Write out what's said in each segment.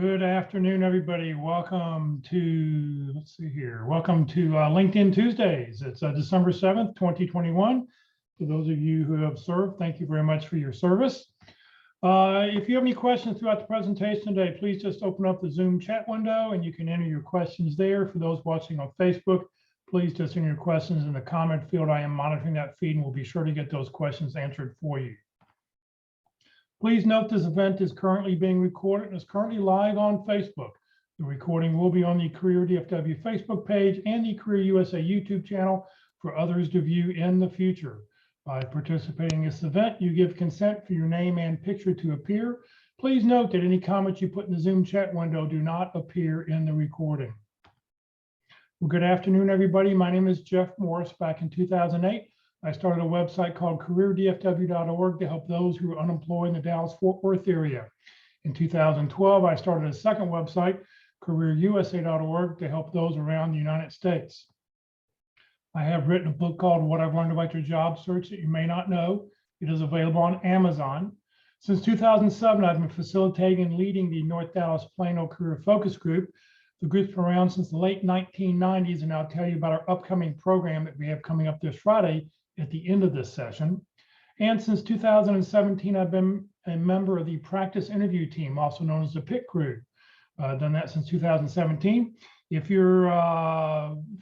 Good afternoon, everybody. Welcome to, let's see here. Welcome to LinkedIn Tuesdays. It's December 7th, 2021. For those of you who have served, thank you very much for your service. If you have any questions throughout the presentation today, please just open up the Zoom chat window and you can enter your questions there. For those watching on Facebook, please just enter your questions in the comment field. I am monitoring that feed and we'll be sure to get those questions answered for you. Please note this event is currently being recorded and is currently live on Facebook. The recording will be on the Career DFW Facebook page and the Career USA YouTube channel for others to view in the future. By participating in this event, you give consent for your name and picture to appear. Please note that any comments you put in the Zoom chat window do not appear in the recording. Well, good afternoon, everybody. My name is Jeff Morris. Back in 2008, I started a website called careerdfw.org to help those who are unemployed in the Dallas-Fort Worth area. In 2012, I started a second website, careerusa.org, to help those around the United States. I have written a book called What I've Learned About Your Job Search that you may not know. It is available on Amazon. Since 2007, I've been facilitating and leading the North Dallas Plano Career Focus Group. The group's been around since the late 1990s, and I'll tell you about our upcoming program that we have coming up this Friday at the end of this session. And since 2017, I've been a member of the practice interview team, also known as the PIT crew. Done that since 2017. If you're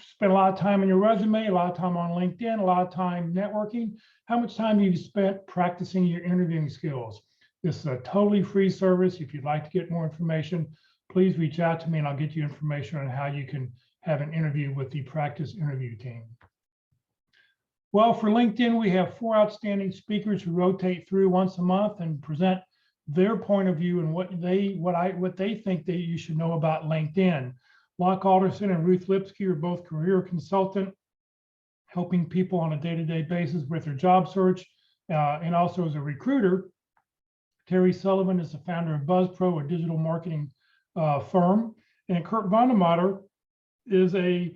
spent a lot of time on your resume, a lot of time on LinkedIn, a lot of time networking, how much time have you spent practicing your interviewing skills? This is a totally free service. If you'd like to get more information, please reach out to me and I'll get you information on how you can have an interview with the practice interview team. Well, for LinkedIn, we have 4 outstanding speakers who rotate through once a month and present their point of view and what they think that you should know about LinkedIn. Locke Alderson and Ruth Lipsky are both career consultant, helping people on a day-to-day basis with their job search, and also as a recruiter. Terry Sullivan is the founder of BuzzPro, a digital marketing firm, and Kurt VandeMotter is a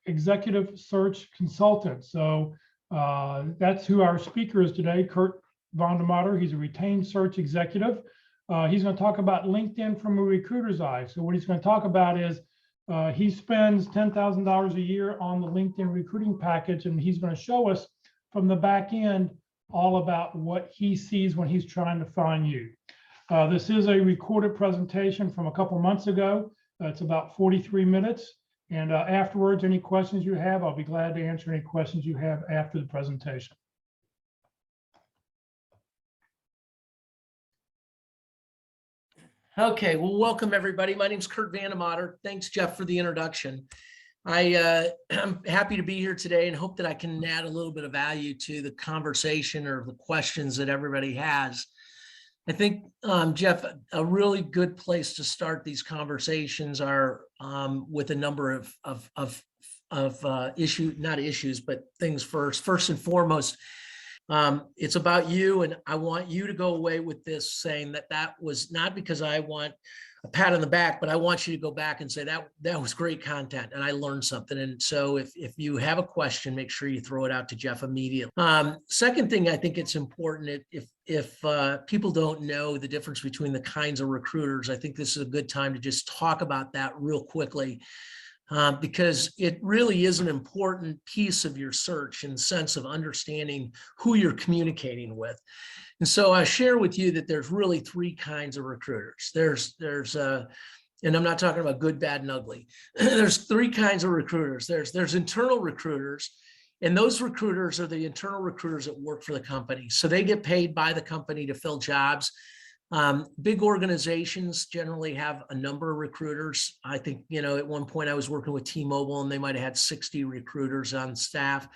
executive search consultant. So that's who our speaker is today, Kurt VandeMotter. He's a retained search executive. He's going to talk about LinkedIn from a recruiter's eye. So what he's going to talk about is he spends $10,000 a year on the LinkedIn recruiting package, and he's going to show us from the back end all about what he sees when he's trying to find you. This is a recorded presentation from a couple months ago. It's about 43 minutes. And afterwards, any questions you have, I'll be glad to answer any questions you have after the presentation. Okay, well, welcome everybody. My name's Kurt VandeMotter. Thanks, Jeff, for the introduction. I'm happy to be here today and hope that I can add a little bit of value to the conversation or the questions that everybody has. I think, Jeff, a really good place to start these conversations are with a number of issues, but things first. First and foremost, it's about you, and I want you to go away with this saying that was not because I want a pat on the back, but I want you to go back and say that was great content and I learned something. And so if you have a question, make sure you throw it out to Jeff immediately. Second thing, I think it's important if people don't know the difference between the kinds of recruiters, I think this is a good time to just talk about that real quickly. Because it really is an important piece of your search in the sense of understanding who you're communicating with. And so I share with you that there's really 3 kinds of recruiters. And I'm not talking about good, bad, and ugly. There's 3 kinds of recruiters. There's internal recruiters, and those recruiters are the internal recruiters that work for the company. So they get paid by the company to fill jobs. Big organizations generally have a number of recruiters. I think, at one point I was working with T-Mobile and they might have had 60 recruiters on staff.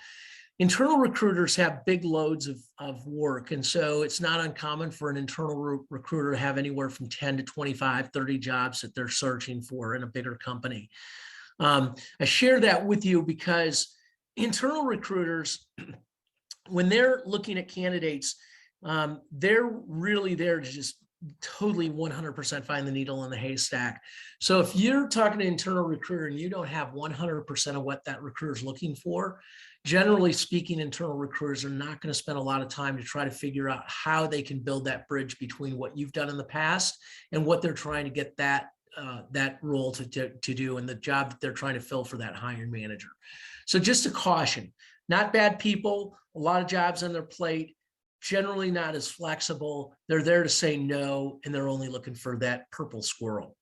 Internal recruiters have big loads of work. And so it's not uncommon for an internal recruiter to have anywhere from 10 to 25, 30 jobs that they're searching for in a bigger company. I share that with you because internal recruiters, when they're looking at candidates, they're really there to just totally 100% find the needle in the haystack. So if you're talking to an internal recruiter and you don't have 100% of what that recruiter is looking for, generally speaking, internal recruiters are not going to spend a lot of time to try to figure out how they can build that bridge between what you've done in the past and what they're trying to get that role to do and the job that they're trying to fill for that hiring manager. So just a caution, not bad people, a lot of jobs on their plate, generally not as flexible. They're there to say no, and they're only looking for that purple squirrel.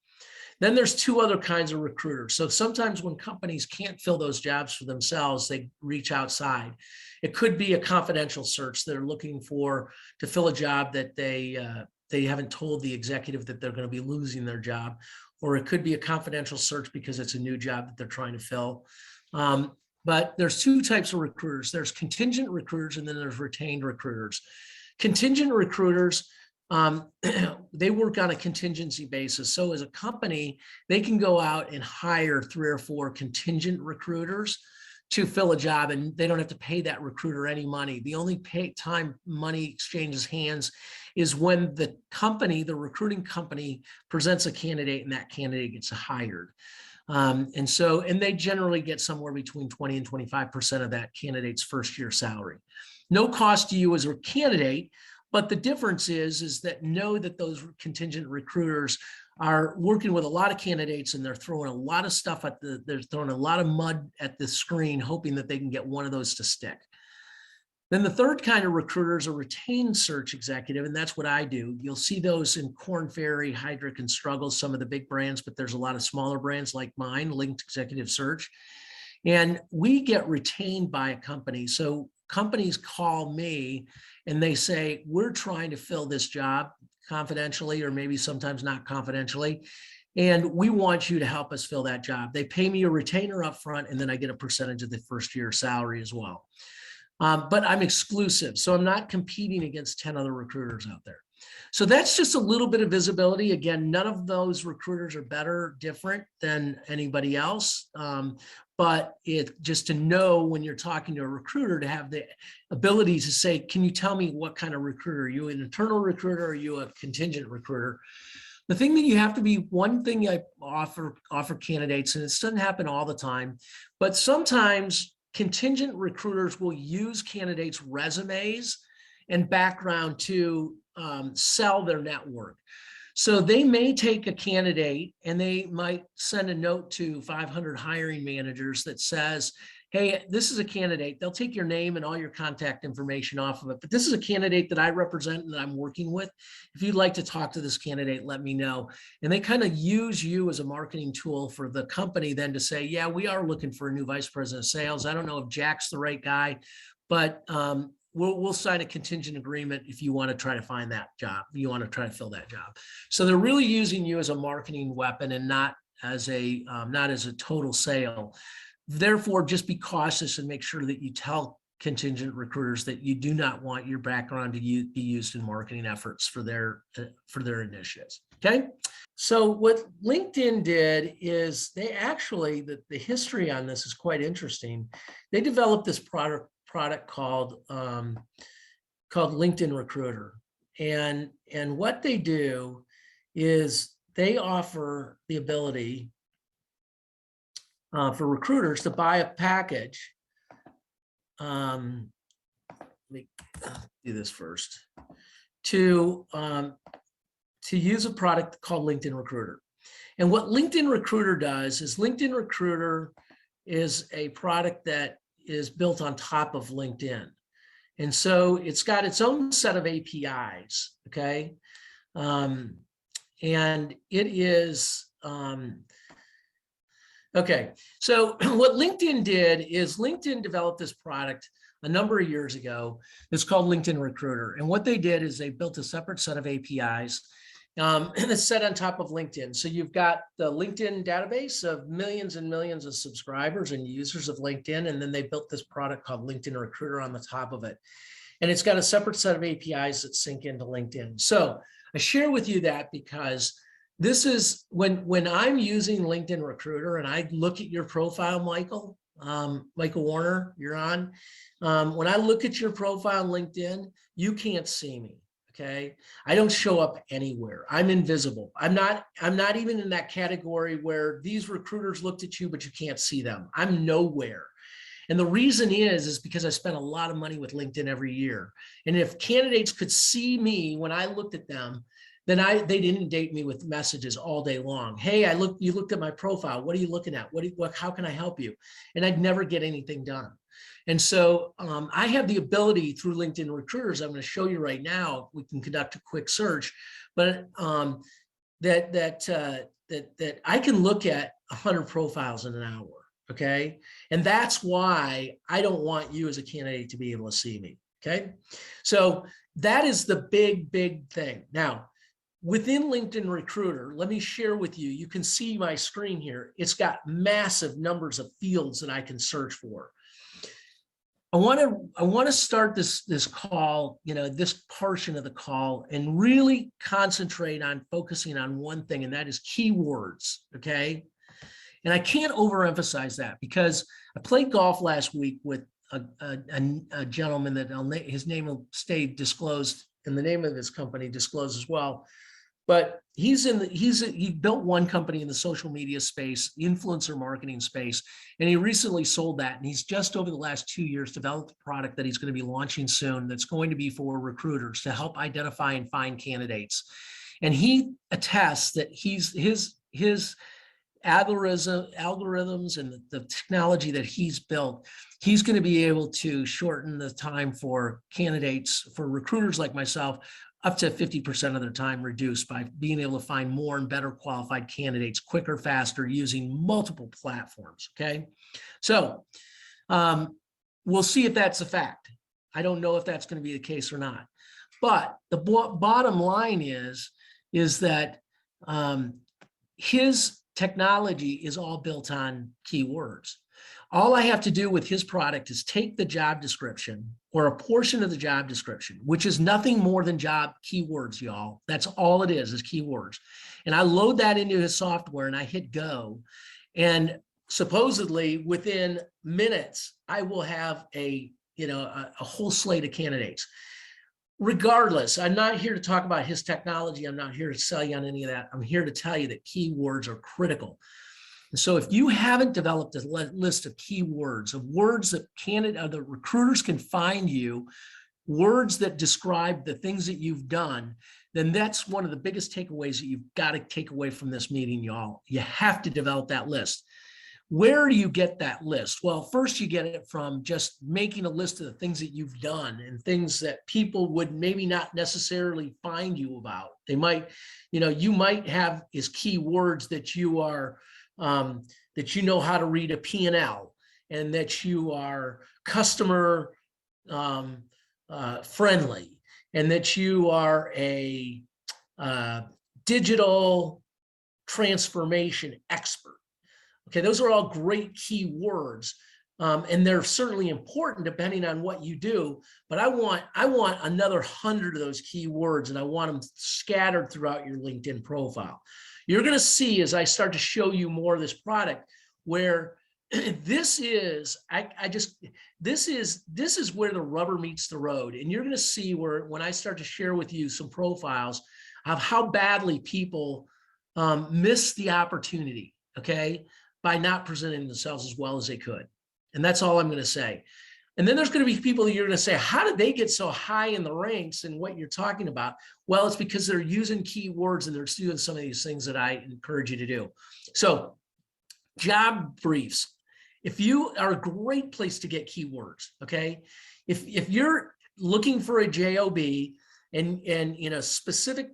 Then there's two other kinds of recruiters. So sometimes when companies can't fill those jobs for themselves, they reach outside. It could be a confidential search. They're looking for to fill a job that they haven't told the executive that they're going to be losing their job, or it could be a confidential search because it's a new job that they're trying to fill. But there's two types of recruiters. There's contingent recruiters and then there's retained recruiters. Contingent recruiters, they work on a contingency basis. So as a company, they can go out and hire 3 or 4 contingent recruiters to fill a job, and they don't have to pay that recruiter any money. The only time money exchanges hands is when the company, the recruiting company, presents a candidate and that candidate gets hired. And they generally get somewhere between 20 and 25% of that candidate's first year salary. No cost to you as a candidate, but the difference is that know that those contingent recruiters are working with a lot of candidates and they're throwing a lot of stuff they're throwing a lot of mud at the screen, hoping that they can get one of those to stick. Then the third kind of recruiter is a retained search executive, and that's what I do. You'll see those in Korn Ferry, Heidrick, and Struggles, some of the big brands, but there's a lot of smaller brands like mine, Linked Executive Search. And we get retained by a company. So companies call me and they say, we're trying to fill this job confidentially, or maybe sometimes not confidentially, and we want you to help us fill that job. They pay me a retainer up front, and then I get a percentage of the first year salary as well. But I'm exclusive, so I'm not competing against 10 other recruiters out there. So that's just a little bit of visibility. Again, none of those recruiters are better, different than anybody else. But just to know when you're talking to a recruiter, to have the ability to say, can you tell me what kind of recruiter? Are you an internal recruiter or are you a contingent recruiter? The thing that you have to be, one thing I offer candidates, and it doesn't happen all the time, but sometimes contingent recruiters will use candidates' resumes and background to sell their network. So they may take a candidate and they might send a note to 500 hiring managers that says, hey, this is a candidate. They'll take your name and all your contact information off of it, but this is a candidate that I represent and that I'm working with. If you'd like to talk to this candidate, let me know. And they kind of use you as a marketing tool for the company then to say, yeah, we are looking for a new vice president of sales. I don't know if Jack's the right guy, but we'll sign a contingent agreement if you want to try to find that job. You want to try to fill that job. So they're really using you as a marketing weapon and not as a total sale. Therefore, just be cautious and make sure that you tell contingent recruiters that you do not want your background to be used in marketing efforts for their initiatives. Okay. So what LinkedIn did is they actually, the history on this is quite interesting. They developed this product called LinkedIn Recruiter. And what they do is they offer the ability for recruiters to buy a package. Let me do this first. To use a product called LinkedIn Recruiter. And what LinkedIn Recruiter does is LinkedIn Recruiter is a product that is built on top of LinkedIn. And so it's got its own set of APIs, okay? And it is, okay. So what LinkedIn did is LinkedIn developed this product a number of years ago. It's called LinkedIn Recruiter. And what they did is they built a separate set of APIs and it's set on top of LinkedIn. So you've got the LinkedIn database of millions and millions of subscribers and users of LinkedIn. And then they built this product called LinkedIn Recruiter on the top of it. And it's got a separate set of APIs that sync into LinkedIn. So I share with you that because this is when I'm using LinkedIn Recruiter and I look at your profile, Michael Warner, you're on. When I look at your profile on LinkedIn, you can't see me. Okay. I don't show up anywhere. I'm invisible. I'm not even in that category where these recruiters looked at you, but you can't see them. I'm nowhere. And the reason is because I spent a lot of money with LinkedIn every year. And if candidates could see me when I looked at them, then they didn't date me with messages all day long. Hey, you looked at my profile. What are you looking at? How can I help you? And I'd never get anything done. And so I have the ability through LinkedIn Recruiters, I'm going to show you right now, we can conduct a quick search, but that I can look at 100 profiles in an hour. Okay. And that's why I don't want you as a candidate to be able to see me. Okay. So that is the big thing. Now, within LinkedIn Recruiter, let me share with you, you can see my screen here. It's got massive numbers of fields that I can search for. I want to start this call, this portion of the call, and really concentrate on focusing on one thing, and that is keywords. Okay. And I can't overemphasize that because I played golf last week with a gentleman that his name will stay disclosed and the name of his company disclosed as well. But he built one company in the social media space, influencer marketing space, and he recently sold that. And he's just over the last 2 years developed a product that he's going to be launching soon that's going to be for recruiters to help identify and find candidates. And he attests that his algorithms and the technology that he's built, he's going to be able to shorten the time for candidates, for recruiters like myself, up to 50% of their time reduced by being able to find more and better qualified candidates quicker, faster, using multiple platforms. Okay. So we'll see if that's a fact. I don't know if that's going to be the case or not, but the bottom line is that his technology is all built on keywords. All I have to do with his product is take the job description or a portion of the job description, which is nothing more than job keywords, y'all. That's all it is keywords. And I load that into his software and I hit go. And supposedly within minutes, I will have a whole slate of candidates. Regardless, I'm not here to talk about his technology. I'm not here to sell you on any of that. I'm here to tell you that keywords are critical. And so if you haven't developed a list of keywords, of words that the recruiters can find you, words that describe the things that you've done, then that's one of the biggest takeaways that you've got to take away from this meeting, y'all. You have to develop that list. Where do you get that list? Well, first you get it from just making a list of the things that you've done and things that people would maybe not necessarily find you about. They might, you might have as keywords that you are, that you know how to read a P&L and that you are customer friendly and that you are a digital transformation expert. Okay, those are all great keywords, and they're certainly important depending on what you do. But I want another 100 of those keywords, and I want them scattered throughout your LinkedIn profile. You're going to see as I start to show you more of this product, where this is where the rubber meets the road, and you're going to see where when I start to share with you some profiles of how badly people miss the opportunity. Okay. By not presenting themselves as well as they could. And that's all I'm going to say. And then there's going to be people that you're going to say, how did they get so high in the ranks and what you're talking about? Well, it's because they're using keywords and they're doing some of these things that I encourage you to do. So job briefs, if you are a great place to get keywords, okay? If you're looking for a job and in a specific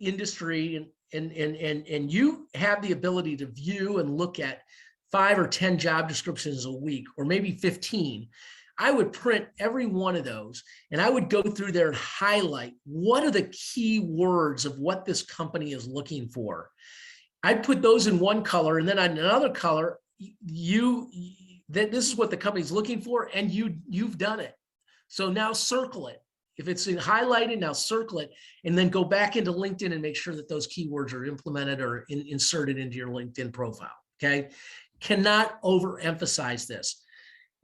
industry and you have the ability to view and look at 5 or 10 job descriptions a week, or maybe 15, I would print every one of those and I would go through there and highlight what are the key words of what this company is looking for. I'd put those in one color, and then on another color, this is what the company's looking for, and you've done it. So now circle it. If it's highlighted, now circle it, and then go back into LinkedIn and make sure that those keywords are implemented or inserted into your LinkedIn profile, okay? Cannot overemphasize this.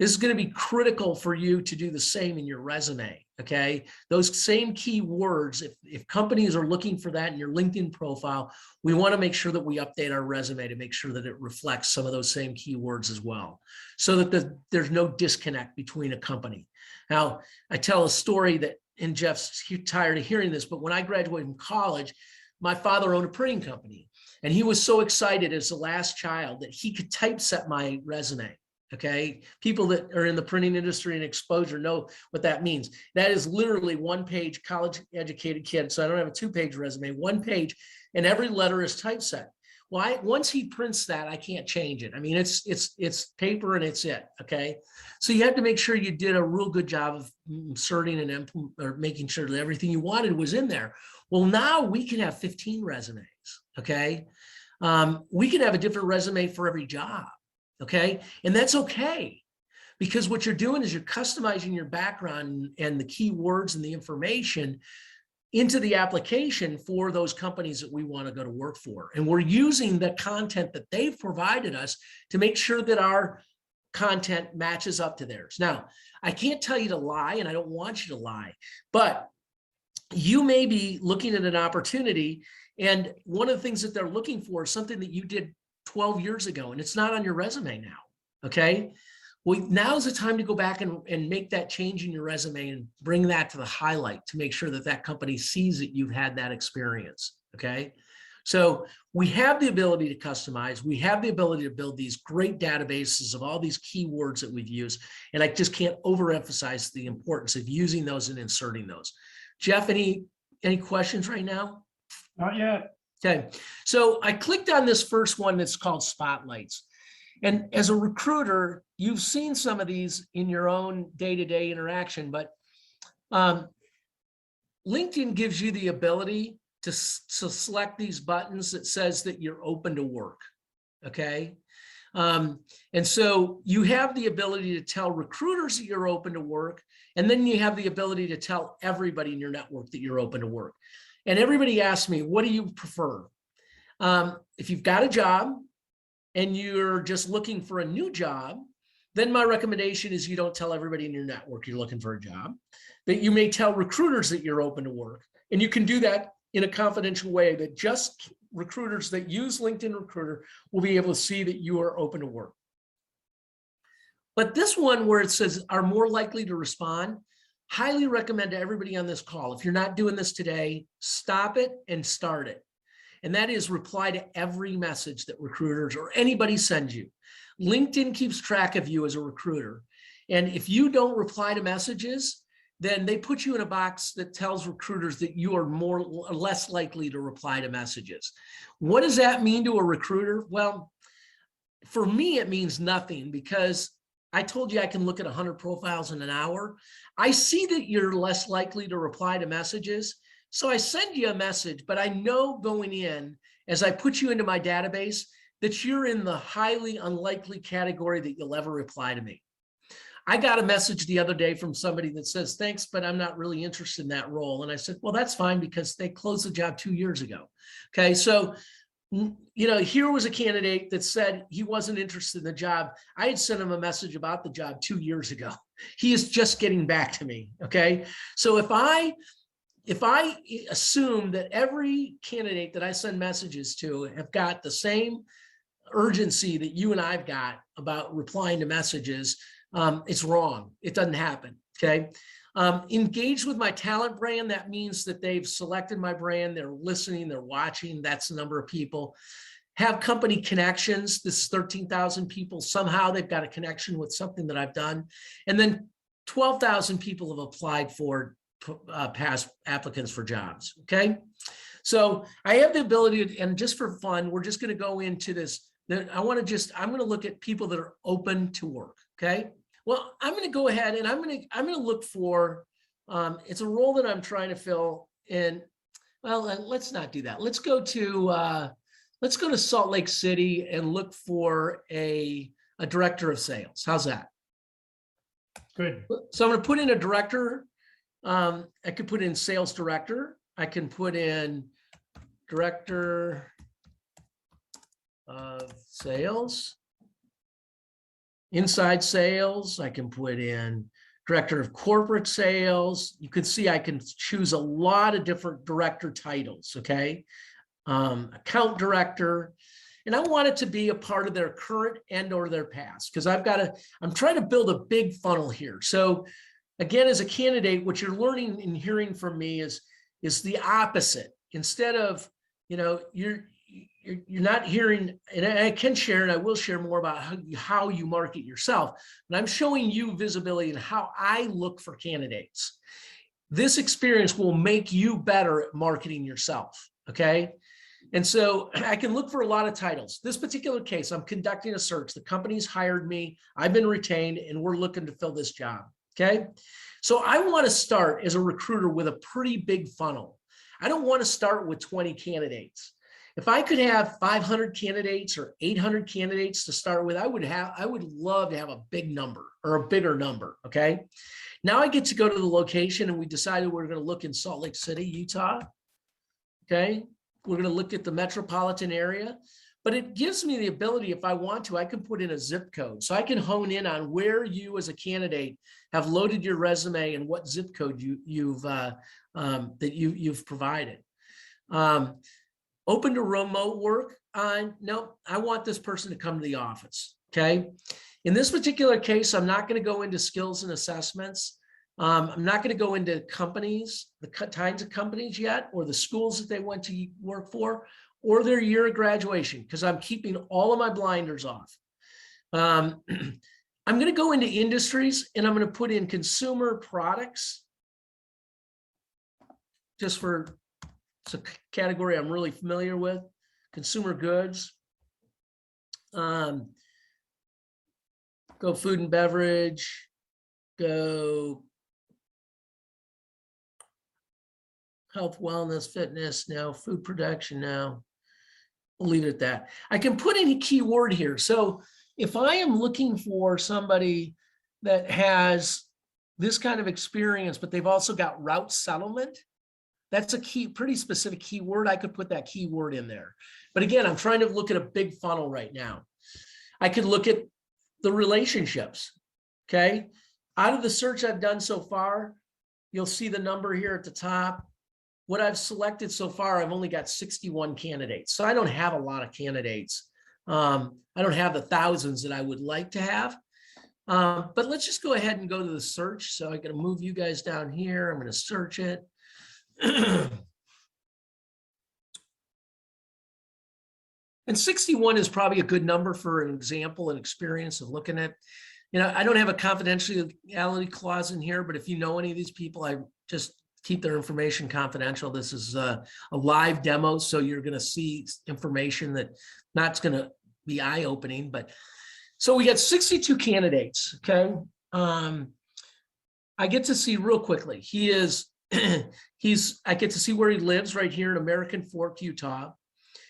This is going to be critical for you to do the same in your resume. Okay. Those same keywords, if companies are looking for that in your LinkedIn profile, we want to make sure that we update our resume to make sure that it reflects some of those same keywords as well, so that there's no disconnect between a company. Now, I tell a story that, and Jeff's tired of hearing this, but when I graduated from college, my father owned a printing company, and he was so excited as the last child that he could typeset my resume. Okay. People that are in the printing industry and exposure know what that means. That is literally one page, college educated kid. So I don't have a 2-page resume, 1 page, and every letter is typeset. Well, once he prints that, I can't change it. I mean, it's paper and it's it. Okay. So you have to make sure you did a real good job of inserting and or making sure that everything you wanted was in there. Well, now we can have 15 resumes. Okay. We can have a different resume for every job. Okay. And that's okay, because what you're doing is you're customizing your background and the keywords and the information into the application for those companies that we want to go to work for. And we're using the content that they've provided us to make sure that our content matches up to theirs. Now, I can't tell you to lie, and I don't want you to lie, but you may be looking at an opportunity, and one of the things that they're looking for is something that you did 12 years ago, and it's not on your resume now. Okay. Well, now's the time to go back and make that change in your resume and bring that to the highlight to make sure that that company sees that you've had that experience. Okay. So we have the ability to customize. We have the ability to build these great databases of all these keywords that we've used. And I just can't overemphasize the importance of using those and inserting those. Jeff, any questions right now? Not yet. Okay, so I clicked on this first one that's called Spotlights. And as a recruiter, you've seen some of these in your own day-to-day interaction, but LinkedIn gives you the ability to select these buttons that says that you're open to work, okay? And so you have the ability to tell recruiters that you're open to work, and then you have the ability to tell everybody in your network that you're open to work. And everybody asks me, what do you prefer? If you've got a job and you're just looking for a new job, then my recommendation is you don't tell everybody in your network you're looking for a job, but you may tell recruiters that you're open to work. And you can do that in a confidential way that just recruiters that use LinkedIn Recruiter will be able to see that you are open to work. But this one where it says are more likely to respond, highly recommend to everybody on this call. If you're not doing this today, stop it and start it. And that is reply to every message that recruiters or anybody sends you. LinkedIn keeps track of you as a recruiter. And if you don't reply to messages, then they put you in a box that tells recruiters that you are more or less likely to reply to messages. What does that mean to a recruiter? Well, for me, it means nothing, because I told you I can look at 100 profiles in an hour. I see that you're less likely to reply to messages. So I send you a message, but I know going in, as I put you into my database, that you're in the highly unlikely category that you'll ever reply to me. I got a message the other day from somebody that says, thanks, but I'm not really interested in that role. And I said, well, that's fine, because they closed the job 2 years ago. Okay, so here was a candidate that said he wasn't interested in the job. I had sent him a message about the job 2 years ago. He is just getting back to me. Okay. So if I assume that every candidate that I send messages to have got the same urgency that you and I've got about replying to messages, it's wrong. It doesn't happen. Okay. Engage with my talent brand. That means that they've selected my brand. They're listening, they're watching. That's the number of people. Have company connections. This is 13,000 people. Somehow they've got a connection with something that I've done. And then 12,000 people have applied for past applicants for jobs. Okay. So I have the ability to, and just for fun, we're just going to go into this. I'm going to look at people that are open to work. Okay. Well, I'm going to go ahead and I'm going to look for, it's a role that I'm trying to fill in. Well, let's not do that. Let's go to Salt Lake City and look for a director of sales. How's that? Good. So I'm going to put in a director. I could put in sales director. I can put in director of sales. inside sales. I can put in director of corporate sales. You can see I can choose a lot of different director titles, okay? Account director. And I want it to be a part of their current and or their past, because I'm trying to build a big funnel here. So again, as a candidate, what you're learning and hearing from me is the opposite. Instead of, you're not hearing, and I can share, and I will share more about how you market yourself, but I'm showing you visibility and how I look for candidates. This experience will make you better at marketing yourself, okay? And so I can look for a lot of titles. This particular case, I'm conducting a search. The company's hired me, I've been retained, and we're looking to fill this job, okay? So I want to start as a recruiter with a pretty big funnel. I don't want to start with 20 candidates. If I could have 500 candidates or 800 candidates to start with, I would love to have a big number or a bigger number, okay? Now I get to go to the location, and we decided we're going to look in Salt Lake City, Utah, okay? We're going to look at the metropolitan area, but it gives me the ability, if I want to, I can put in a zip code. So I can hone in on where you as a candidate have loaded your resume and what zip code you've provided. Open to remote work. No, I want this person to come to the office. Okay. In this particular case, I'm not going to go into skills and assessments. I'm not going to go into companies, the kinds of companies yet, or the schools that they went to work for, or their year of graduation, because I'm keeping all of my blinders off. I'm going to go into industries, and I'm going to put in consumer products, just for it's a category I'm really familiar with, consumer goods. Go food and beverage, go health, wellness, fitness, now food production now. We'll leave it at that. I can put any keyword here. So if I am looking for somebody that has this kind of experience, but they've also got route settlement, that's a pretty specific keyword. I could put that keyword in there. But again, I'm trying to look at a big funnel right now. I could look at the relationships, okay? Out of the search I've done so far, you'll see the number here at the top. What I've selected so far, I've only got 61 candidates. So I don't have a lot of candidates. I don't have the thousands that I would like to have. But let's just go ahead and go to the search. So I'm going to move you guys down here. I'm going to search it. And 61 is probably a good number for an example and experience of looking at, I don't have a confidentiality clause in here, but if you know any of these people, I just keep their information confidential. This is a live demo, so you're going to see information that not going to be eye-opening. But so we got 62 candidates. Okay, I get to see real quickly. I get to see where he lives right here in American Fork, Utah.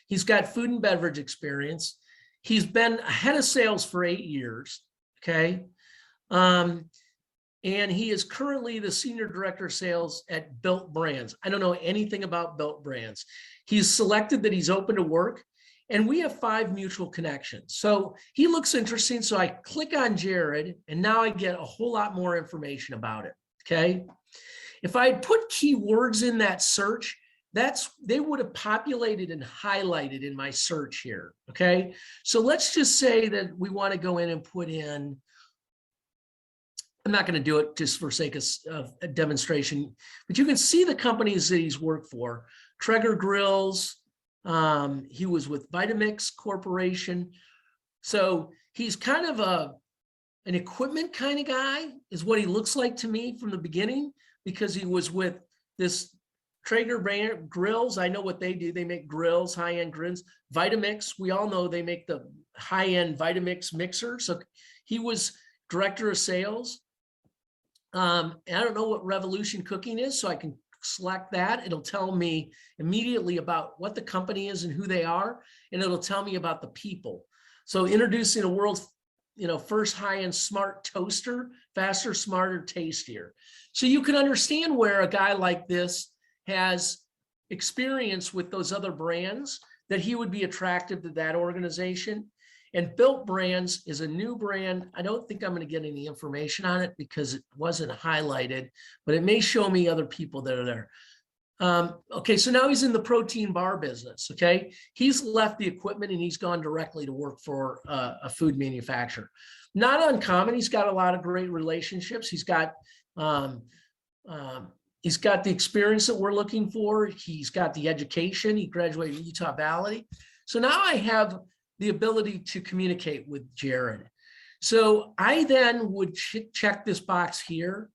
He's got food and beverage experience. He's been head of sales for 8 years. Okay. And he is currently the senior director of sales at Built Brands. I don't know anything about Built Brands. He's selected that he's open to work, and we have 5 mutual connections. So he looks interesting. So I click on Jared, and now I get a whole lot more information about it. Okay. If I had put keywords in that search, they would have populated and highlighted in my search here. Okay. So let's just say that we want to go in and put in, I'm not going to do it just for sake of a demonstration, but you can see the companies that he's worked for. Traeger Grills. He was with Vitamix Corporation. So he's kind of an equipment kind of guy is what he looks like to me from the beginning, because he was with this Traeger brand grills. I know what they do. They make grills, high-end grills. Vitamix, we all know they make the high-end Vitamix mixer. So he was director of sales. And I don't know what Revolution Cooking is, so I can select that. It'll tell me immediately about what the company is and who they are, and it'll tell me about the people. So introducing a world's first high-end smart toaster, faster, smarter, tastier. So you can understand where a guy like this has experience with those other brands, that he would be attractive to that organization. And Built Brands is a new brand. I don't think I'm going to get any information on it because it wasn't highlighted, but it may show me other people that are there. Okay, so now he's in the protein bar business. Okay, he's left the equipment and he's gone directly to work for a food manufacturer. Not uncommon. He's got a lot of great relationships. He's got the experience that we're looking for. He's got the education. He graduated from Utah Valley. So now I have the ability to communicate with Jared. So I then would check this box here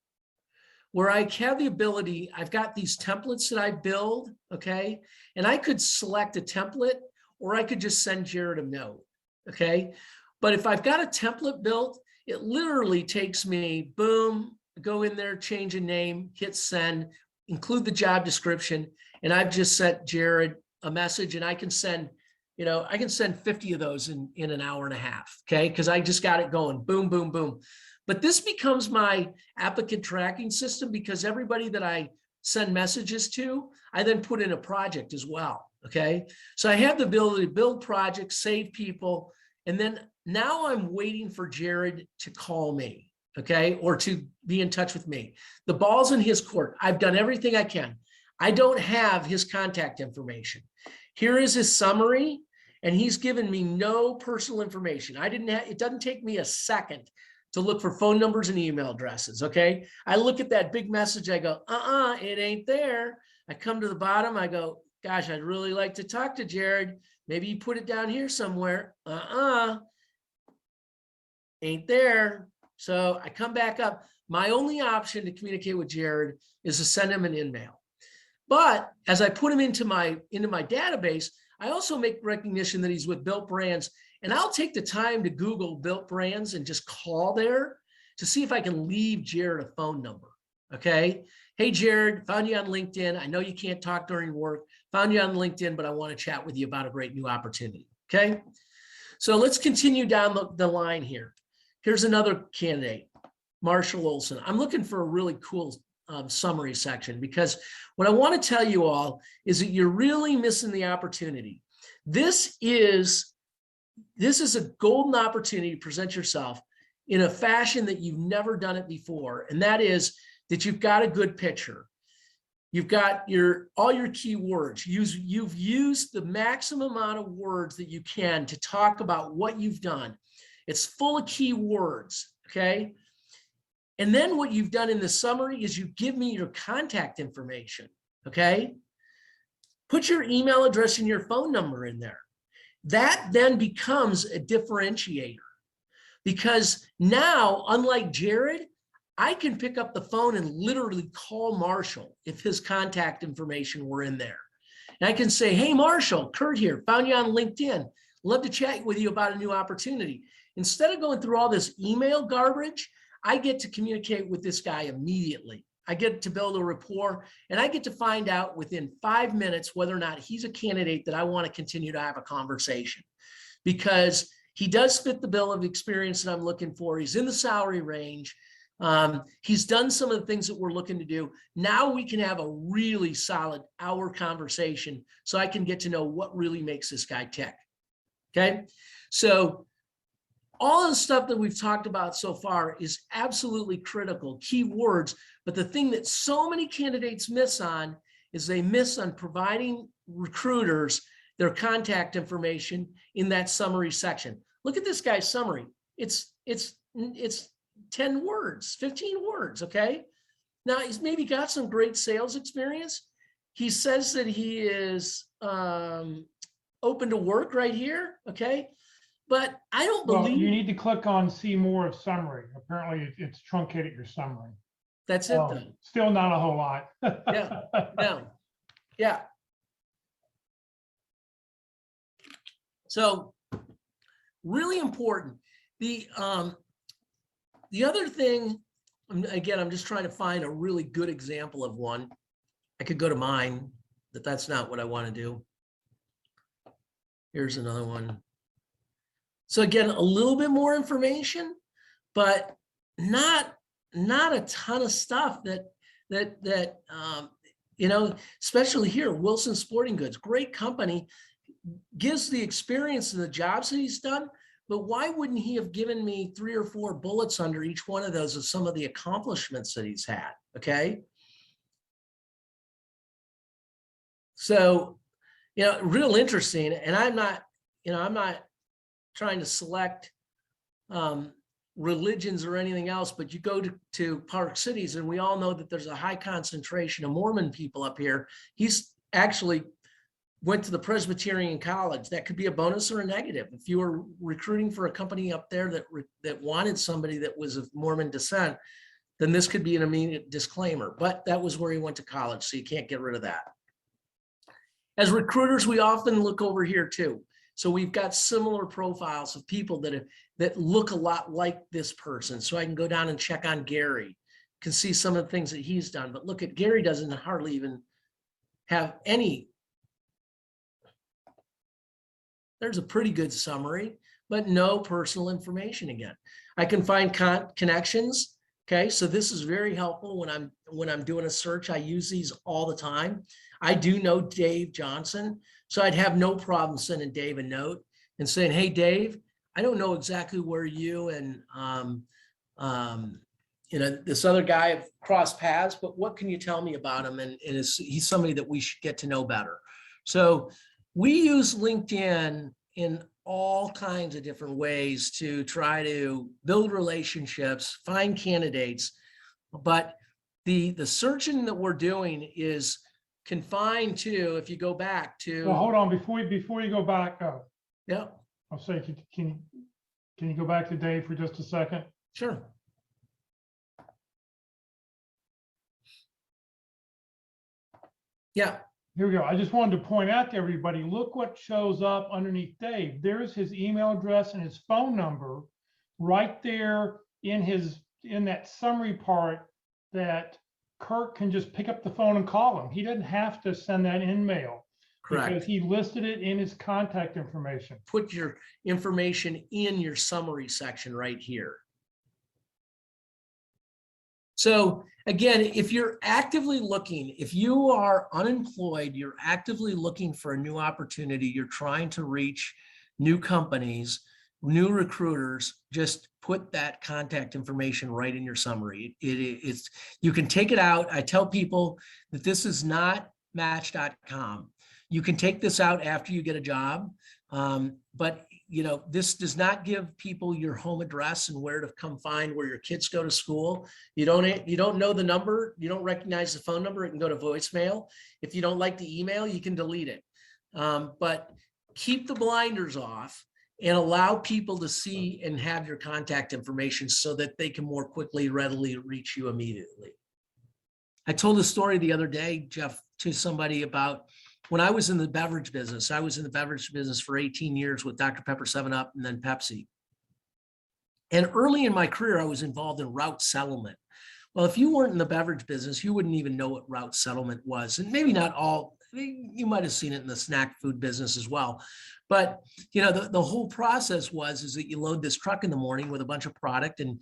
where I have the ability, I've got these templates that I build, okay? And I could select a template or I could just send Jared a note, okay? But if I've got a template built, it literally takes me, boom, go in there, change a name, hit send, include the job description, and I've just sent Jared a message, and I can send, I can send 50 of those in an hour and a half, okay? Because I just got it going, boom, boom, boom. But this becomes my applicant tracking system because everybody that I send messages to, I then put in a project as well, okay? So I have the ability to build projects, save people, and then now I'm waiting for Jared to call me, okay? Or to be in touch with me. The ball's in his court. I've done everything I can. I don't have his contact information. Here is his summary, and he's given me no personal information. It doesn't take me a second to look for phone numbers and email addresses, okay? I look at that big message, I go, it ain't there. I come to the bottom, I go, gosh, I'd really like to talk to Jared. Maybe you put it down here somewhere. Ain't there. So I come back up. My only option to communicate with Jared is to send him an email. But as I put him into my database, I also make recognition that he's with Built Brands, and I'll take the time to Google Built Brands and just call there to see if I can leave Jared a phone number, okay? Hey, Jared, found you on LinkedIn. I know you can't talk during work. Found you on LinkedIn, but I want to chat with you about a great new opportunity, okay? So let's continue down the line here. Here's another candidate, Marshall Olson. I'm looking for a really cool summary section because what I want to tell you all is that you're really missing the opportunity. This is a golden opportunity to present yourself in a fashion that you've never done it before. And that is that you've got a good picture. You've got all your key words. You've used the maximum amount of words that you can to talk about what you've done. It's full of key words, okay? And then what you've done in the summary is you give me your contact information, okay? Put your email address and your phone number in there. That then becomes a differentiator because now, unlike Jared, I can pick up the phone and literally call Marshall if his contact information were in there. And I can say, hey, Marshall, Kurt here, found you on LinkedIn. Love to chat with you about a new opportunity. Instead of going through all this email garbage, I get to communicate with this guy immediately. I get to build a rapport, and I get to find out within 5 minutes whether or not he's a candidate that I want to continue to have a conversation, because he does fit the bill of experience that I'm looking for. He's in the salary range. He's done some of the things that we're looking to do. Now we can have a really solid hour conversation so I can get to know what really makes this guy tick. Okay. So all of the stuff that we've talked about so far is absolutely critical, key words. But the thing that so many candidates miss on is they miss on providing recruiters their contact information in that summary section. Look at this guy's summary. It's 10 words, 15 words, okay? Now, he's maybe got some great sales experience. He says that he is open to work right here, okay? But I don't believe— Well, you need to click on see more of summary. Apparently it's truncated your summary. That's it though. Still not a whole lot. Yeah, no, yeah. So really important. The other thing, again, I'm just trying to find a really good example of one. I could go to mine, but that's not what I want to do. Here's another one. So again, a little bit more information, but not a ton of stuff that you know, especially here, Wilson Sporting Goods, great company, gives the experience and the jobs that he's done, but why wouldn't he have given me 3 or 4 bullets under each one of those of some of the accomplishments that he's had? Okay. So, real interesting. And I'm not trying to select religions or anything else, but you go to Park Cities and we all know that there's a high concentration of Mormon people up here. He's actually went to the Presbyterian College. That could be a bonus or a negative. If you were recruiting for a company up there that wanted somebody that was of Mormon descent, then this could be an immediate disclaimer, but that was where he went to college. So you can't get rid of that. As recruiters, we often look over here too. So we've got similar profiles of people that look a lot like this person. So I can go down and check on Gary, can see some of the things that he's done. But look at Gary, doesn't hardly even have any. There's a pretty good summary, but no personal information again. I can find connections. Okay, so this is very helpful when I'm doing a search. I use these all the time. I do know Dave Johnson, so I'd have no problem sending Dave a note and saying, "Hey, Dave, I don't know exactly where you and this other guy have crossed paths, but what can you tell me about him? And he's somebody that we should get to know better." So we use LinkedIn in all kinds of different ways to try to build relationships, find candidates. But the searching that we're doing is confined to, if you go back to. Well, hold on, before you go back, Yeah, I'll say, can you go back to Dave for just a second? sure. Yeah. Here we go. I just wanted to point out to everybody, look what shows up underneath Dave. There's his email address and his phone number right there in that summary part that Kirk can just pick up the phone and call him. He doesn't have to send that in mail. Correct. Because he listed it in his contact information. Put your information in your summary section right here. So again, if you're actively looking, if you are unemployed, you're actively looking for a new opportunity, you're trying to reach new companies, new recruiters, just put that contact information right in your summary. It's you can take it out. I tell people that this is not Match.com. You can take this out after you get a job, but this does not give people your home address and where to come find where your kids go to school. You don't know the number, you don't recognize the phone number, it can go to voicemail. If you don't like the email, you can delete it. But keep the blinders off and allow people to see and have your contact information so that they can more quickly, readily reach you immediately. I told a story the other day, Jeff, to somebody about when I was in the beverage business. I was in the beverage business for 18 years with Dr. Pepper 7-Up and then Pepsi. And early in my career, I was involved in route settlement. Well, if you weren't in the beverage business, you wouldn't even know what route settlement was. And maybe not all, you might have seen it in the snack food business as well. But the whole process is that you load this truck in the morning with a bunch of product and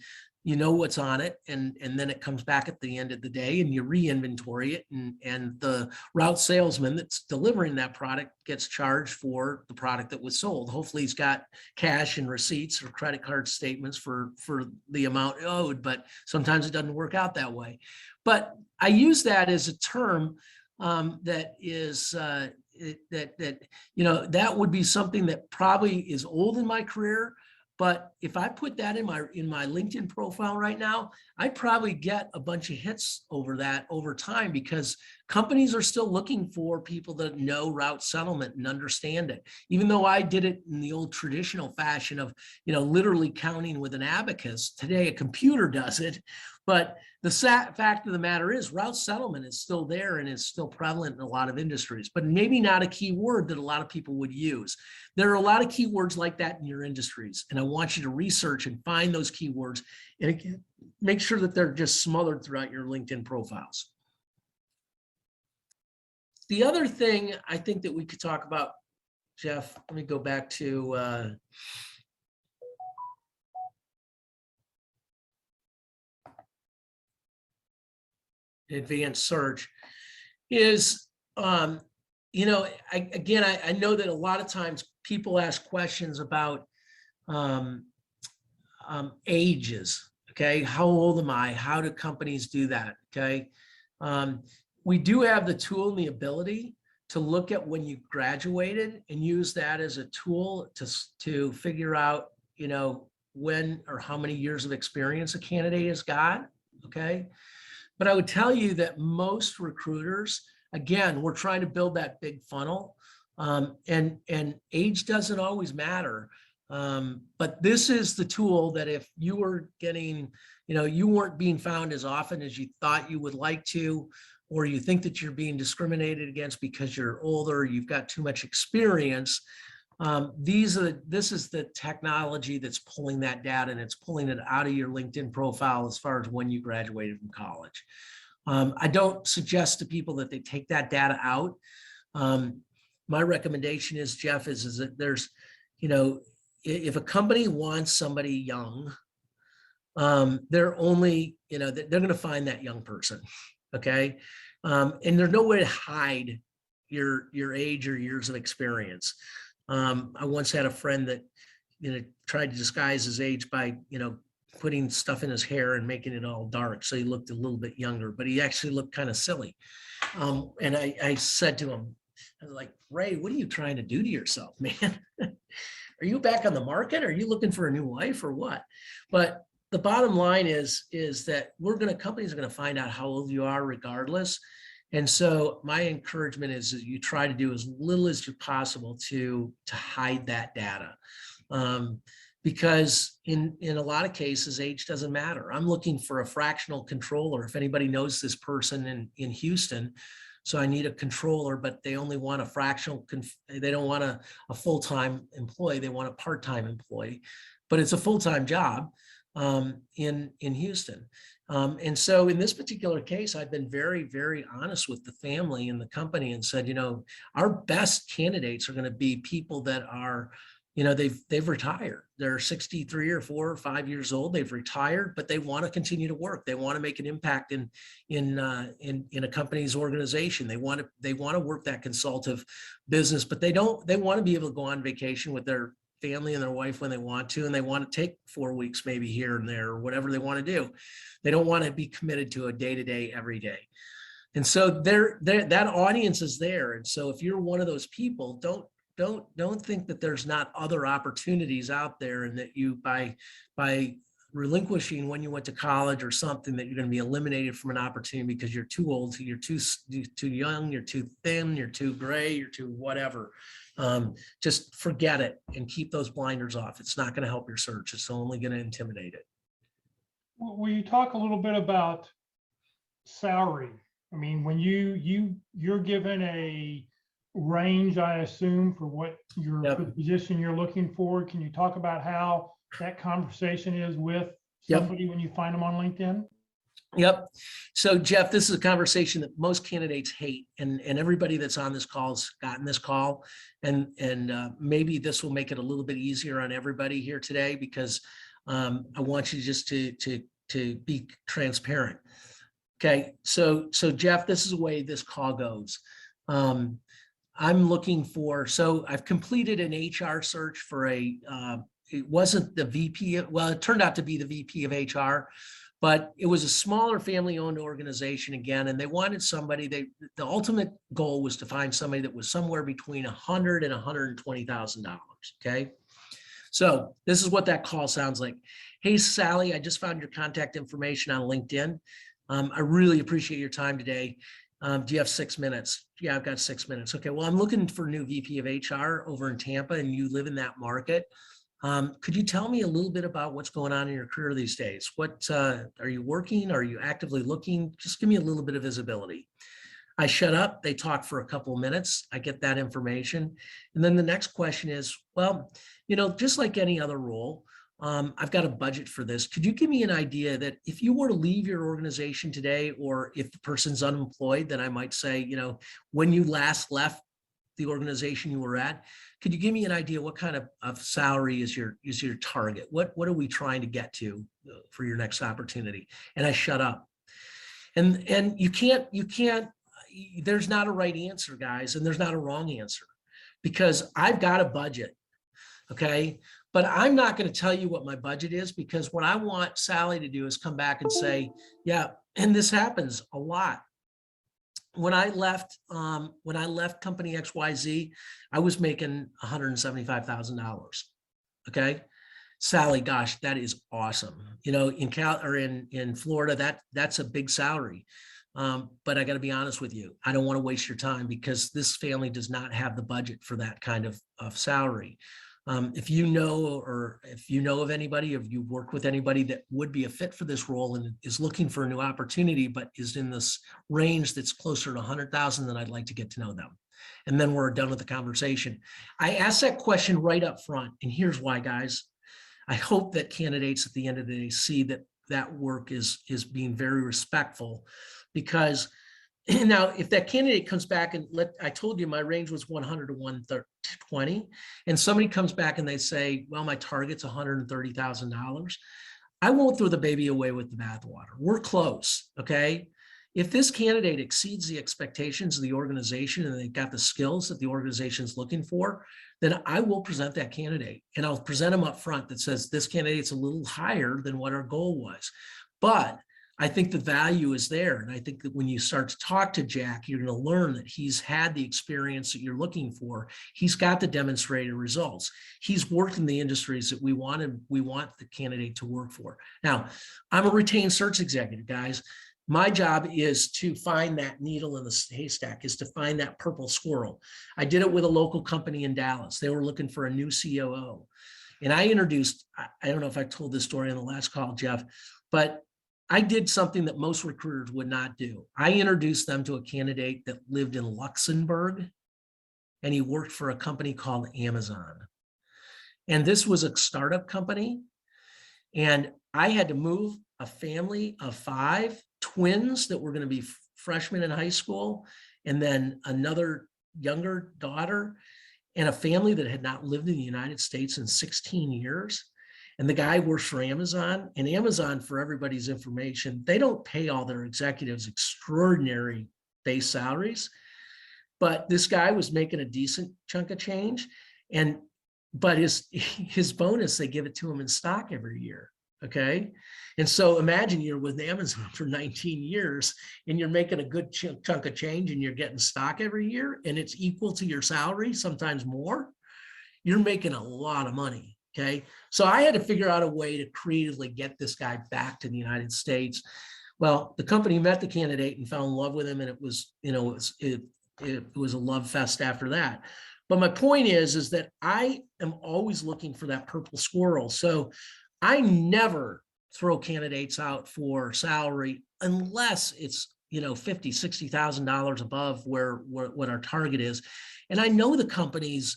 you know what's on it, and then it comes back at the end of the day and you re-inventory it, and the route salesman that's delivering that product gets charged for the product that was sold. Hopefully he's got cash and receipts or credit card statements for the amount owed, but sometimes it doesn't work out that way. But I use that as a term that is that would be something that probably is old in my career. But if I put that in my LinkedIn profile right now, I'd probably get a bunch of hits over that over time, because companies are still looking for people that know route settlement and understand it. Even though I did it in the old traditional fashion of, literally counting with an abacus, today a computer does it. But the fact of the matter is route settlement is still there and is still prevalent in a lot of industries, but maybe not a key word that a lot of people would use. There are a lot of keywords like that in your industries, and I want you to research and find those keywords and make sure that they're just smothered throughout your LinkedIn profiles. The other thing I think that we could talk about, Jeff, let me go back to advanced search is, I know that a lot of times people ask questions about ages. Okay, how old am I? How do companies do that? Okay, we do have the tool and the ability to look at when you graduated and use that as a tool to figure out, when or how many years of experience a candidate has got. Okay, but I would tell you that most recruiters, again, we're trying to build that big funnel, and age doesn't always matter. But this is the tool that if you were getting, you weren't being found as often as you thought you would like to, or you think that you're being discriminated against because you're older, you've got too much experience. This is the technology that's pulling that data, and it's pulling it out of your LinkedIn profile as far as when you graduated from college. I don't suggest to people that they take that data out. My recommendation is, Jeff, is that there's, if a company wants somebody young, they're only, they're going to find that young person. Okay. And there's no way to hide your age or years of experience. I once had a friend that, tried to disguise his age by, putting stuff in his hair and making it all dark. So he looked a little bit younger, but he actually looked kind of silly. And I said to him, I was like, Ray, what are you trying to do to yourself, man? Are you back on the market? Are you looking for a new wife or what? But the bottom line is that companies are going to find out how old you are regardless. And so my encouragement is that you try to do as little as possible to hide that data. Because in a lot of cases, age doesn't matter. I'm looking for a fractional controller. If anybody knows this person in Houston, so I need a controller, but they only want a fractional, they don't want a full-time employee, they want a part-time employee, but it's a full-time job in Houston. And so in this particular case, I've been very, very honest with the family and the company and said, our best candidates are going to be people that are, they've retired. They're 63 or 4 or 5 years old. They've retired, but they want to continue to work. They want to make an impact in a company's organization. They want to work that consultative business, but they want to be able to go on vacation with their family and their wife when they want to, and they want to take 4 weeks maybe here and there or whatever they want to do. They don't want to be committed to a day-to-day every day. And so that audience is there. And so if you're one of those people, don't think that there's not other opportunities out there, and that you by relinquishing when you went to college or something, that you're going to be eliminated from an opportunity because you're too old, you're too young, you're too thin, you're too gray, you're too whatever. Just forget it and keep those blinders off. It's not going to help your search. It's only going to intimidate it. Will you talk a little bit about salary? I mean, when you're given a range, I assume, for what for the position you're looking for. Can you talk about how that conversation is with somebody when you find them on LinkedIn? Yep. So Jeff, this is a conversation that most candidates hate, and everybody that's on this call has gotten this call, and maybe this will make it a little bit easier on everybody here today, because I want you just to be transparent. Okay. So Jeff, this is the way this call goes. I'm looking for, so I've completed an HR search for it wasn't the VP, well, it turned out to be the VP of HR, but it was a smaller family-owned organization again, and they wanted somebody, the ultimate goal was to find somebody that was somewhere between $100,000 and $120,000, okay? So this is what that call sounds like. Hey, Sally, I just found your contact information on LinkedIn. I really appreciate your time today. Do you have 6 minutes? Yeah, I've got 6 minutes. Okay, well, I'm looking for a new VP of HR over in Tampa, and you live in that market. Could you tell me a little bit about what's going on in your career these days? What are you working? Are you actively looking? Just give me a little bit of visibility. I shut up. They talk for a couple of minutes. I get that information. And then the next question is, well, just like any other role, I've got a budget for this. Could you give me an idea that if you were to leave your organization today, or if the person's unemployed, then I might say, when you last left the organization you were at, could you give me an idea what kind of salary is your target? What are we trying to get to for your next opportunity? And I shut up. And you can't, there's not a right answer, guys, and there's not a wrong answer, because I've got a budget. Okay. but I'm not going to tell you what my budget is, because what I want Sally to do is come back and say, yeah, and this happens a lot. When I left company XYZ, I was making $175,000. Okay. Sally, gosh, that is awesome. You know, in Florida, that's a big salary. But I got to be honest with you, I don't want to waste your time, because this family does not have the budget for that kind of salary. If you know, or if you know of anybody, if you've worked with anybody that would be a fit for this role and is looking for a new opportunity, but is in this range that's closer to 100,000, then I'd like to get to know them. And then we're done with the conversation. I asked that question right up front, and here's why, guys. I hope that candidates at the end of the day see that that work is being very respectful, because now if that candidate comes back and I told you my range was 100 to 120, and somebody comes back and they say, well, my target's $130,000. I won't throw the baby away with the bathwater. We're close. Okay. If this candidate exceeds the expectations of the organization and they've got the skills that the organization is looking for, then I will present that candidate, and I'll present them up front that says this candidate's a little higher than what our goal was. But I think the value is there. And I think that when you start to talk to Jack, you're going to learn that he's had the experience that you're looking for. He's got the demonstrated results. He's worked in the industries that we want the candidate to work for. Now, I'm a retained search executive, guys. My job is to find that needle in the haystack, is to find that purple squirrel. I did it with a local company in Dallas. They were looking for a new COO. And I introduced, I don't know if I told this story on the last call, Jeff, but I did something that most recruiters would not do. I introduced them to a candidate that lived in Luxembourg, and he worked for a company called Amazon. And this was a startup company. And I had to move a family of 5 twins that were going to be freshmen in high school, and then another younger daughter, and a family that had not lived in the United States in 16 years. And the guy works for Amazon, and Amazon, for everybody's information, they don't pay all their executives extraordinary base salaries, but this guy was making a decent chunk of change. But his bonus, they give it to him in stock every year. Okay. And so imagine you're with Amazon for 19 years and you're making a good chunk of change, and you're getting stock every year, and it's equal to your salary, sometimes more. You're making a lot of money. Okay. So I had to figure out a way to creatively get this guy back to the United States. Well, the company met the candidate and fell in love with him. And it was, it was a love fest after that. But my point is that I am always looking for that purple squirrel. So I never throw candidates out for salary unless it's, $50,000, $60,000 above what our target is. And I know the company's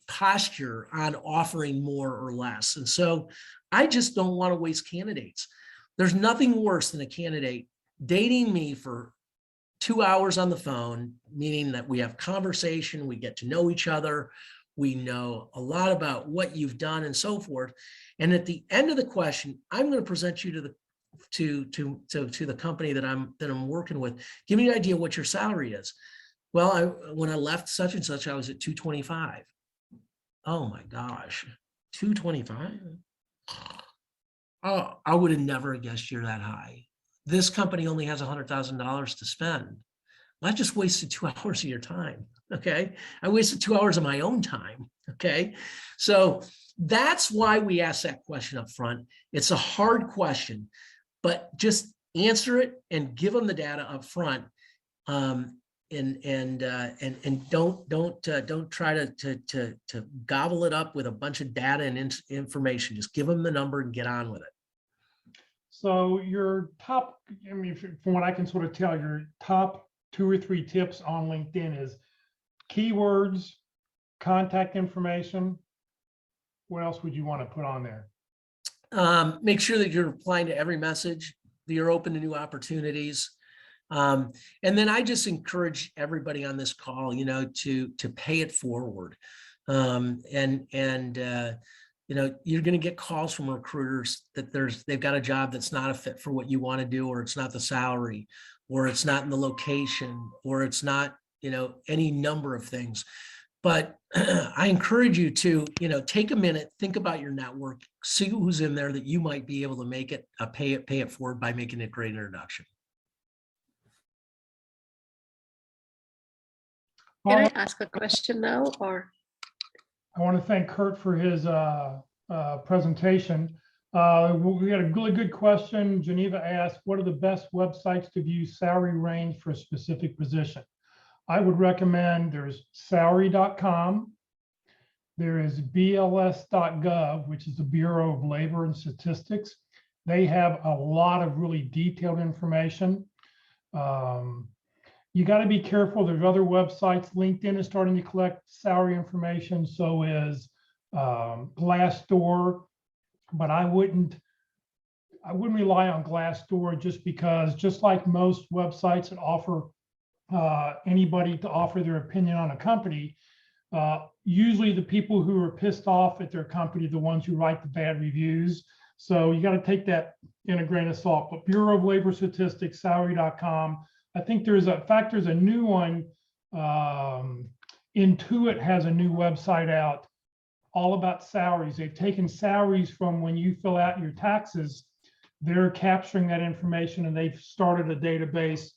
posture on offering more or less. And so I just don't want to waste candidates. There's nothing worse than a candidate dating me for 2 hours on the phone, meaning that we have conversation, we get to know each other, we know a lot about what you've done and so forth. And at the end of the question, I'm going to present you to the company that I'm working with. Give me an idea what your salary is. Well, when I left such and such, I was at 225. Oh my gosh, 225. Oh, I would have never guessed you're that high. This company only has $100,000 to spend. I just wasted 2 hours of your time. Okay. I wasted 2 hours of my own time. Okay. So that's why we ask that question up front. It's a hard question, but just answer it and give them the data up front. And don't try to gobble it up with a bunch of data and information. Just give them the number and get on with it. So your top, I mean, from what I can sort of tell, your top 2 or 3 tips on LinkedIn is keywords, contact information. What else would you want to put on there? Make sure that you're replying to every message, that you're open to new opportunities. And then I just encourage everybody on this call, to pay it forward. You're going to get calls from recruiters that they've got a job that's not a fit for what you want to do, or it's not the salary, or it's not in the location, or it's not, any number of things. But I encourage you to, take a minute, think about your network, see who's in there that you might be able to make it, pay it forward by making a great introduction. Can I ask a question now, or? I want to thank Kurt for his presentation. We had a really good question. Geneva asked, what are the best websites to view salary range for a specific position? I would recommend there's salary.com. There is BLS.gov, which is the Bureau of Labor and Statistics. They have a lot of really detailed information. You got to be careful. There's other websites. LinkedIn is starting to collect salary information. So is Glassdoor. But I wouldn't rely on Glassdoor just because, just like most websites that offer anybody to offer their opinion on a company, usually the people who are pissed off at their company are the ones who write the bad reviews. So you got to take that in a grain of salt. But Bureau of Labor Statistics, salary.com. I think there's a new one. Intuit has a new website out all about salaries. They've taken salaries from when you fill out your taxes. They're capturing that information, and they've started a database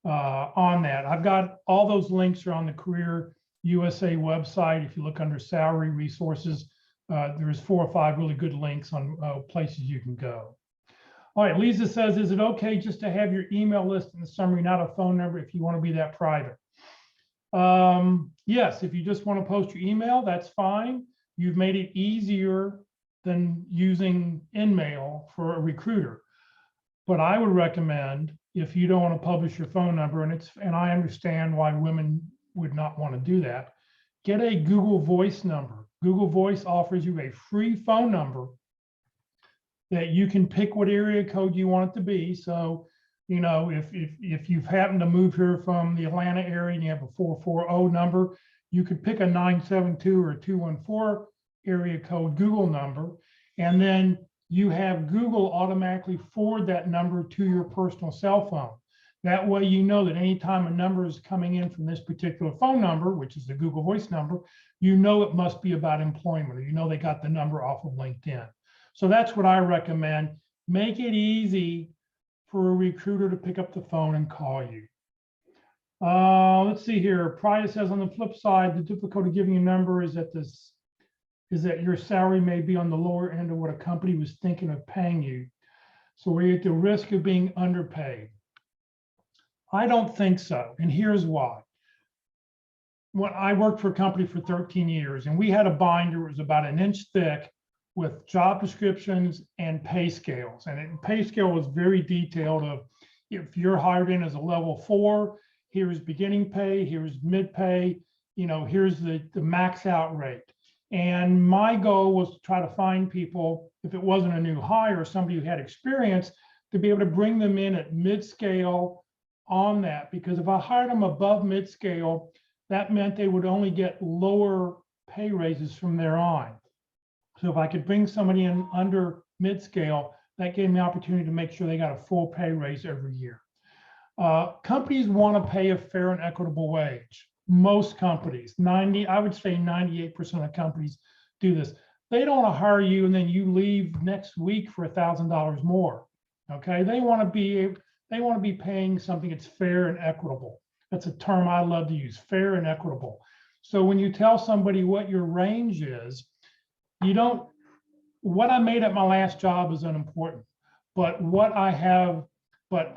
on that. I've got all those links are on the Career USA website. If you look under salary resources, there's 4 or 5 really good links on places you can go. All right, Lisa says, is it okay just to have your email list in the summary, not a phone number if you want to be that private? Yes, if you just want to post your email, that's fine. You've made it easier than using InMail for a recruiter. But I would recommend, if you don't want to publish your phone number, and I understand why women would not want to do that, get a Google Voice number. Google Voice offers you a free phone number that you can pick what area code you want it to be. So, if you've happened to move here from the Atlanta area and you have a 440 number, you could pick a 972 or 214 area code Google number, and then you have Google automatically forward that number to your personal cell phone. That way, you know that anytime a number is coming in from this particular phone number, which is the Google Voice number, you know it must be about employment, or you know they got the number off of LinkedIn. So that's what I recommend. Make it easy for a recruiter to pick up the phone and call you. Let's see here. Pryor says, on the flip side, the difficulty giving a number is that your salary may be on the lower end of what a company was thinking of paying you. So we're at the risk of being underpaid. I don't think so, and here's why. When I worked for a company for 13 years, and we had a binder, it was about 1 inch thick, with job descriptions and pay scales. And pay scale was very detailed of, if you're hired in as a level 4, here's beginning pay, here's mid pay, here's the max out rate. And my goal was to try to find people, if it wasn't a new hire or somebody who had experience, to be able to bring them in at mid scale on that. Because if I hired them above mid scale, that meant they would only get lower pay raises from there on. So if I could bring somebody in under mid-scale, that gave me the opportunity to make sure they got a full pay raise every year. Companies want to pay a fair and equitable wage. Most companies, I would say 98% of companies do this. They don't want to hire you and then you leave next week for $1,000 more. Okay, they want to be paying something that's fair and equitable. That's a term I love to use, fair and equitable. So when you tell somebody what your range is, what I made at my last job is unimportant, but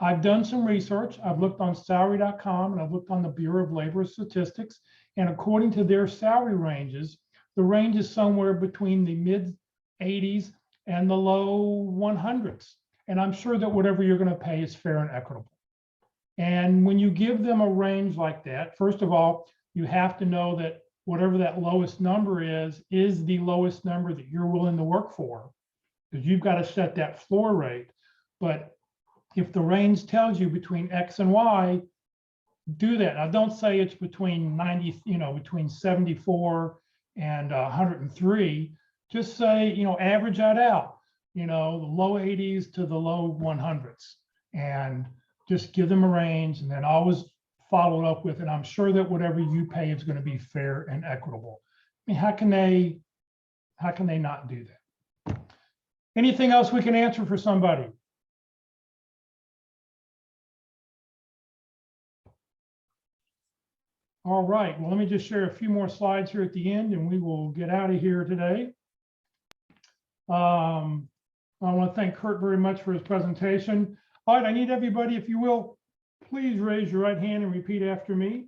I've done some research. I've looked on salary.com and I've looked on the Bureau of Labor Statistics, and according to their salary ranges, the range is somewhere between the mid 80s and the low 100s. And I'm sure that whatever you're going to pay is fair and equitable. And when you give them a range like that, first of all, you have to know that whatever that lowest number is the lowest number that you're willing to work for, because you've got to set that floor rate. But if the range tells you between X and Y, do that. Now, don't say it's between 90, between 74 and 103. Just say, average that out, the low 80s to the low 100s, and just give them a range, and then always followed up with, and I'm sure that whatever you pay is going to be fair and equitable. I mean, how can they not do that? Anything else we can answer for somebody? All right, well, let me just share a few more slides here at the end and we will get out of here today. I want to thank Kurt very much for his presentation. All right, I need everybody, if you will, please raise your right hand and repeat after me.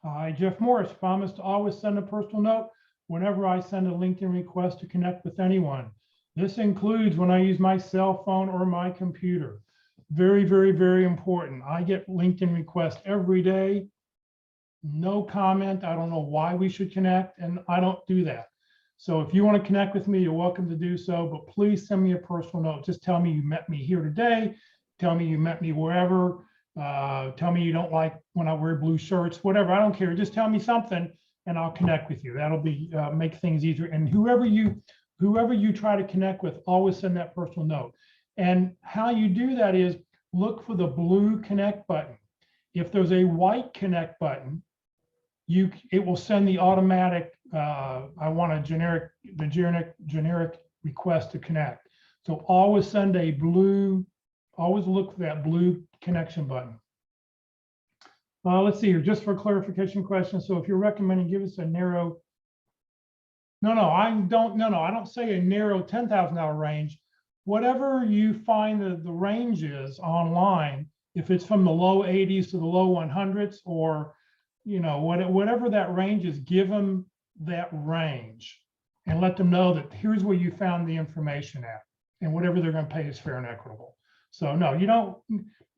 I, Jeff Morris, promise to always send a personal note whenever I send a LinkedIn request to connect with anyone. This includes when I use my cell phone or my computer. Very, very, very important. I get LinkedIn requests every day. No comment. I don't know why we should connect, and I don't do that. So if you want to connect with me, you're welcome to do so, but please send me a personal note. Just tell me you met me here today. Tell me you met me wherever. Tell me you don't like when I wear blue shirts, whatever. I don't care. Just tell me something and I'll connect with you. That'll be make things easier. And whoever you try to connect with, always send that personal note. And how you do that is look for the blue connect button. If there's a white connect button, it will send the automatic, I want a generic request to connect. So always send a blue, always look for that blue connection button. Let's see here, just for clarification questions. So if you're recommending, give us a narrow, I don't say a narrow $10,000 range. Whatever you find the range is online, if it's from the low 80s to the low 100s, or whatever that range is, give them that range and let them know that here's where you found the information at, and whatever they're going to pay is fair and equitable. So no, you don't,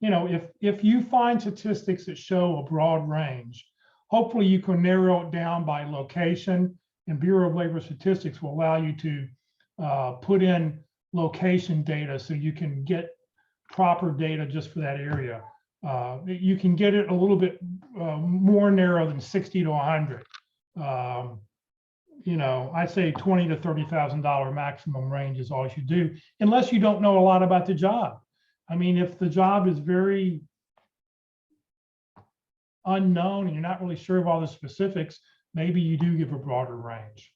if you find statistics that show a broad range, hopefully you can narrow it down by location, and Bureau of Labor Statistics will allow you to put in location data so you can get proper data just for that area. You can get it a little bit more narrow than 60 to 100. I'd say $20,000 to $30,000 maximum range is all you should do, unless you don't know a lot about the job. I mean, if the job is very unknown and you're not really sure of all the specifics, maybe you do give a broader range.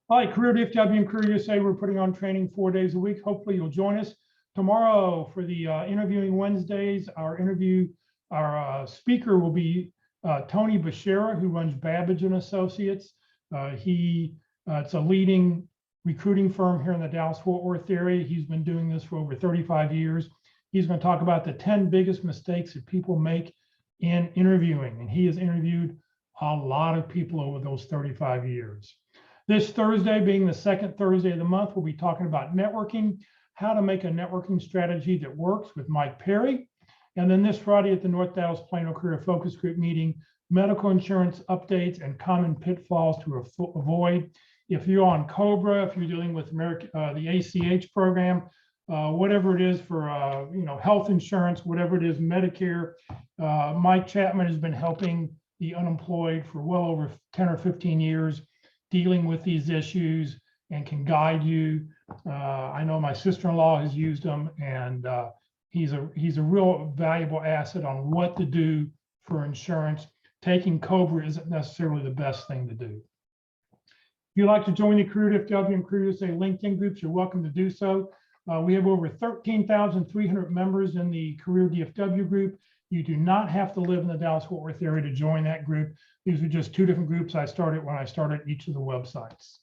All right, Career DFW and Career USA, we're putting on training 4 days a week. Hopefully you'll join us. Tomorrow for the interviewing Wednesdays, our speaker will be Tony Bashara, who runs Babbage and Associates. It's a leading recruiting firm here in the Dallas-Fort Worth area. He's been doing this for over 35 years. He's going to talk about the 10 biggest mistakes that people make in interviewing, and he has interviewed a lot of people over those 35 years. This Thursday, being the second Thursday of the month, we'll be talking about networking, how to make a networking strategy that works with Mike Perry. And then this Friday at the North Dallas Plano Career Focus Group meeting, medical insurance updates and common pitfalls to avoid. If you're on COBRA, if you're dealing with the ACH program, whatever it is for health insurance, whatever it is, Medicare, Mike Chapman has been helping the unemployed for well over 10 or 15 years, dealing with these issues, and can guide you. I know my sister-in-law has used them, and he's a real valuable asset on what to do for insurance. Taking COBRA isn't necessarily the best thing to do. If you'd like to join the Career DFW and Career USA LinkedIn groups, you're welcome to do so. We have over 13,300 members in the Career DFW group. You do not have to live in the Dallas-Fort Worth area to join that group. These are just two different groups I started when I started each of the websites.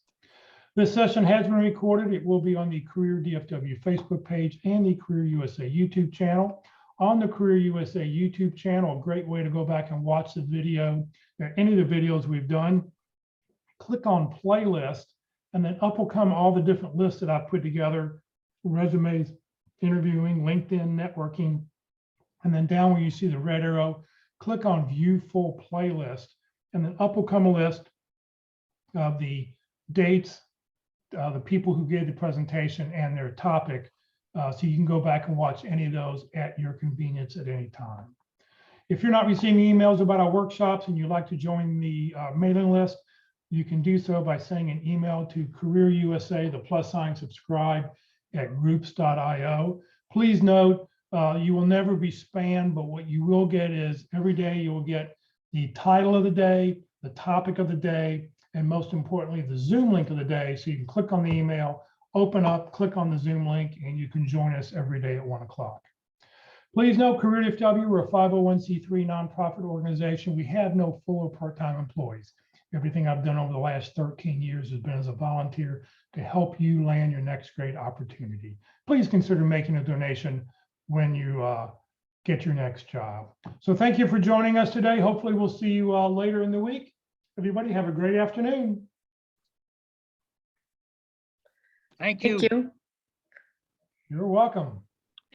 This session has been recorded. It will be on the Career DFW Facebook page and the Career USA YouTube channel. On the Career USA YouTube channel, a great way to go back and watch the video, any of the videos we've done. Click on playlist, and then up will come all the different lists that I've put together: resumes, interviewing, LinkedIn, networking. And then down where you see the red arrow, click on view full playlist, and then up will come a list of the dates, the people who gave the presentation, and their topic. So you can go back and watch any of those at your convenience at any time. If you're not receiving emails about our workshops and you'd like to join the mailing list, you can do so by sending an email to Career USA, +subscribe @groups.io. Please note, You will never be spammed, but what you will get is every day you will get the title of the day, the topic of the day, and most importantly, the Zoom link of the day. So you can click on the email, open up, click on the Zoom link, and you can join us every day at 1 o'clock. Please note, Career FW, we're a 501c3 nonprofit organization. We have no full or part-time employees. Everything I've done over the last 13 years has been as a volunteer to help you land your next great opportunity. Please consider making a donation when you get your next job. So thank you for joining us today. Hopefully we'll see you later in the week. Everybody have a great afternoon. Thank you. Thank you. You're welcome.